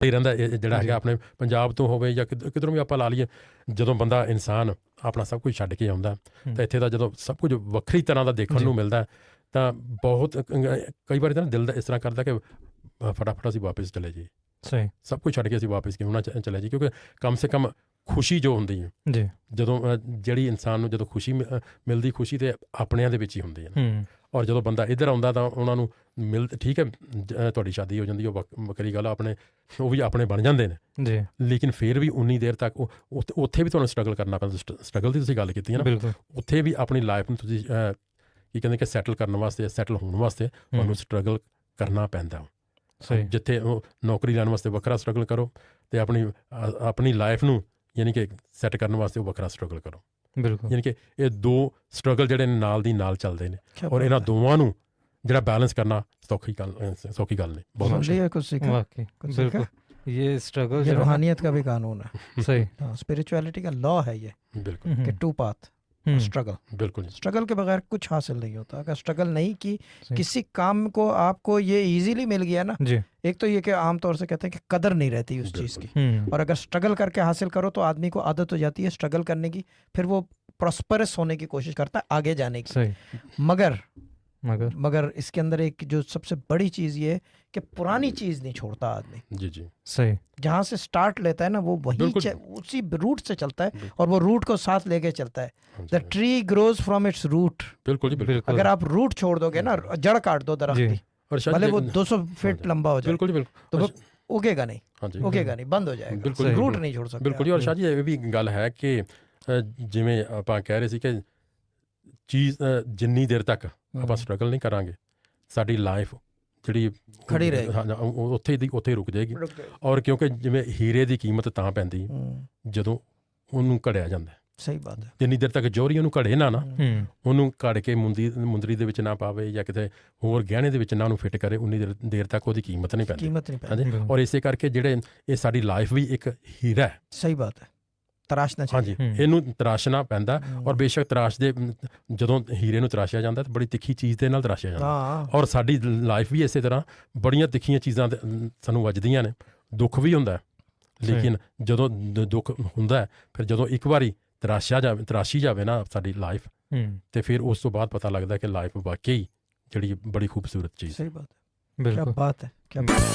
ਹੀ ਰਹਿੰਦਾ ਜਿਹੜਾ ਹੈਗਾ ਆਪਣੇ ਪੰਜਾਬ ਤੋਂ ਹੋਵੇ ਜਾਂ ਕਿਧਰੋਂ ਵੀ ਆਪਾਂ ਲਾ ਲਈਏ। ਜਦੋਂ ਬੰਦਾ ਇਨਸਾਨ ਆਪਣਾ ਸਭ ਕੁਝ ਛੱਡ ਕੇ ਆਉਂਦਾ ਤਾਂ ਇੱਥੇ ਦਾ ਜਦੋਂ ਸਭ ਕੁਝ ਵੱਖਰੀ ਤਰ੍ਹਾਂ ਦਾ ਦੇਖਣ ਨੂੰ ਮਿਲਦਾ ਤਾਂ ਬਹੁਤ ਕਈ ਵਾਰੀ ਤਾਂ ਦਿਲ ਦਾ ਇਸ ਤਰ੍ਹਾਂ ਕਰਦਾ ਕਿ ਫਟਾਫਟ ਅਸੀਂ ਵਾਪਸ ਚਲੇ ਜਾਈਏ। ਸਹੀ, ਸਭ ਕੁਝ ਛੱਡ ਕੇ ਅਸੀਂ ਵਾਪਸ ਕਿਉਂ ਨਾ ਚਲੇ ਜਾਈਏ, ਕਿਉਂਕਿ ਕਮ ਸੇ ਕਮ ਖੁਸ਼ੀ ਜੋ ਹੁੰਦੀ ਹੈ ਜੀ, ਜਦੋਂ ਜਿਹੜੀ ਇਨਸਾਨ ਨੂੰ ਜਦੋਂ ਖੁਸ਼ੀ ਮਿਲਦੀ, ਖੁਸ਼ੀ ਤਾਂ ਆਪਣਿਆਂ ਦੇ ਵਿੱਚ ਹੀ ਹੁੰਦੀ ਹੈ। ਔਰ ਜਦੋਂ ਬੰਦਾ ਇੱਧਰ ਆਉਂਦਾ ਤਾਂ ਉਹਨਾਂ ਨੂੰ ਠੀਕ ਹੈ ਤੁਹਾਡੀ ਸ਼ਾਦੀ ਹੋ ਜਾਂਦੀ, ਉਹ ਵੱਖਰੀ ਗੱਲ, ਆਪਣੇ ਉਹ ਵੀ ਆਪਣੇ ਬਣ ਜਾਂਦੇ ਨੇ ਜੀ, ਲੇਕਿਨ ਫਿਰ ਵੀ ਉਨੀ ਦੇਰ ਤੱਕ ਉੱਥੇ ਵੀ ਤੁਹਾਨੂੰ ਸਟਰਗਲ ਕਰਨਾ ਪੈਂਦਾ। ਸਟਰਗਲ ਦੀ ਤੁਸੀਂ ਗੱਲ ਕੀਤੀ ਹੈ ਨਾ, ਉੱਥੇ ਵੀ ਆਪਣੀ ਲਾਈਫ ਨੂੰ ਤੁਸੀਂ ਕੀ ਕਹਿੰਦੇ ਕਿ ਸੈਟਲ ਕਰਨ ਵਾਸਤੇ, ਸੈਟਲ ਹੋਣ ਵਾਸਤੇ ਤੁਹਾਨੂੰ ਸਟਰਗਲ ਕਰਨਾ ਪੈਂਦਾ। ਜਿੱਥੇ ਉਹ ਨੌਕਰੀ ਲੈਣ ਵਾਸਤੇ ਵੱਖਰਾ ਸਟਰਗਲ ਕਰੋ ਅਤੇ ਆਪਣੀ ਲਾਈਫ ਨੂੰ ਯਾਨੀ ਕਿ ਸੈੱਟ ਕਰਨ ਵਾਸਤੇ ਉਹ ਵੱਖਰਾ ਸਟਰਗਲ ਕਰੋ। ਬਿਲਕੁਲ, ਯਾਨੀ ਕਿ ਇਹ ਦੋ ਸਟਰਗਲ ਜਿਹੜੇ ਨੇ ਨਾਲ ਦੀ ਨਾਲ ਚੱਲਦੇ ਨੇ ਔਰ ਇਹਨਾਂ ਦੋਵਾਂ ਨੂੰ ਜਿਹੜਾ बैलेंस करना सौखी गल नहीं। बहुत बिल्कुल, ये स्ट्रगल ये रूहानियत का भी कानून है। सही, स्पिरिचुअलिटी का लॉ है ये, बिल्कुल कि टू पाथ स्ट्रगल। बिल्कुल, स्ट्रगल के बगैर कुछ हासिल नहीं होता। अगर स्ट्रगल नहीं की किसी काम को आपको ये इजीली मिल गया ना जी, एक तो ये कि आमतौर से कहते हैं कि कदर नहीं रहती उस चीज़ की, और अगर स्ट्रगल करके हासिल करो तो आदमी को आदत हो जाती है स्ट्रगल करने की, फिर वो प्रॉस्परस होने की कोशिश करता है, आगे जाने की। मगर इसके अंदर एक जो सबसे बड़ी चीज़ ये है कि पुरानी चीज़ नहीं छोड़ता आदमी। जी जी, सही, जहाँ से स्टार्ट लेता है ना वो वही उसी रूट से चलता है और वो रूट को साथ लेके चलता है। The tree grows from its root. बिल्कुल जी, अगर आप रूट छोड़ दोगे ना, जड़ काट दो दरख्त की, भले वो 200 फीट लंबा हो जाए, बिल्कुल तो वो उगेगा नहीं, बंद हो जाएगा। बिल्कुल, रूट नहीं छोड़ सकते। बिल्कुल जी। और शाह जी ये भी गल है कि जिवें आपां कह रहे सी कि ਚੀਜ਼ ਜਿੰਨੀ ਦੇਰ ਤੱਕ ਆਪਾਂ ਸਟਰਗਲ ਨਹੀਂ ਕਰਾਂਗੇ ਸਾਡੀ ਲਾਈਫ ਜਿਹੜੀ ਖੜੀ ਰਹੇਗੀ, ਉੱਥੇ ਰੁਕ ਜਾਏਗੀ। ਔਰ ਕਿਉਂਕਿ ਜਿਵੇਂ ਹੀਰੇ ਦੀ ਕੀਮਤ ਤਾਂ ਪੈਂਦੀ ਜਦੋਂ ਉਹਨੂੰ ਘੜਿਆ ਜਾਂਦਾ। ਸਹੀ ਬਾਤ ਹੈ। ਜਿੰਨੀ ਦੇਰ ਤੱਕ ਜੋਹਰੀ ਉਹਨੂੰ ਘੜੇ ਨਾ ਉਹਨੂੰ ਘੜ ਕੇ ਮੁੰਦਰੀ ਦੇ ਵਿੱਚ ਨਾ ਪਾਵੇ ਜਾਂ ਕਿਤੇ ਹੋਰ ਗਹਿਣੇ ਦੇ ਵਿੱਚ ਨਾ ਉਹਨੂੰ ਫਿੱਟ ਕਰੇ, ਉਨੀ ਦੇਰ ਤੱਕ ਉਹਦੀ ਕੀਮਤ ਨਹੀਂ ਪੈਂਦੀ। ਔਰ ਇਸੇ ਕਰਕੇ ਜਿਹੜੇ ਇਹ ਸਾਡੀ ਲਾਈਫ ਵੀ ਇੱਕ ਹੀਰਾ ਹੈ। ਸਹੀ ਬਾਤ ਹੈ, ਤਰਾਸ਼ਣਾ ਚਾਹੀਦਾ। ਹਾਂਜੀ, ਇਹਨੂੰ ਤਰਾਸ਼ਣਾ ਪੈਂਦਾ। ਔਰ ਬੇਸ਼ੱਕ ਤਰਾਸ਼ਦੇ ਜਦੋਂ ਹੀਰੇ ਨੂੰ ਤਰਾਸ਼ਿਆ ਜਾਂਦਾ ਤਾਂ ਬੜੀ ਤਿੱਖੀ ਚੀਜ਼ ਦੇ ਨਾਲ ਤਰਾਸ਼ਿਆ ਜਾਂਦਾ। ਔਰ ਸਾਡੀ ਲਾਈਫ ਵੀ ਇਸੇ ਤਰ੍ਹਾਂ ਬੜੀਆਂ ਤਿੱਖੀਆਂ ਚੀਜ਼ਾਂ ਸਾਨੂੰ ਵੱਜਦੀਆਂ ਨੇ, ਦੁੱਖ ਵੀ ਹੁੰਦਾ। ਲੇਕਿਨ ਜਦੋਂ ਦੁੱਖ ਹੁੰਦਾ ਫਿਰ ਜਦੋਂ ਇੱਕ ਵਾਰੀ ਤਰਾਸ਼ੀ ਜਾਵੇ ਨਾ ਸਾਡੀ ਲਾਈਫ, ਤੇ ਫਿਰ ਉਸ ਤੋਂ ਬਾਅਦ ਪਤਾ ਲੱਗਦਾ ਕਿ ਲਾਈਫ ਵਾਕਈ ਜਿਹੜੀ ਬੜੀ ਖੂਬਸੂਰਤ ਚੀਜ਼। ਸਹੀ ਬਾਤ ਹੈ, ਬਿਲਕੁਲ ਬਾਤ ਹੈ, ਕੀ ਬਾਤ ਹੈ।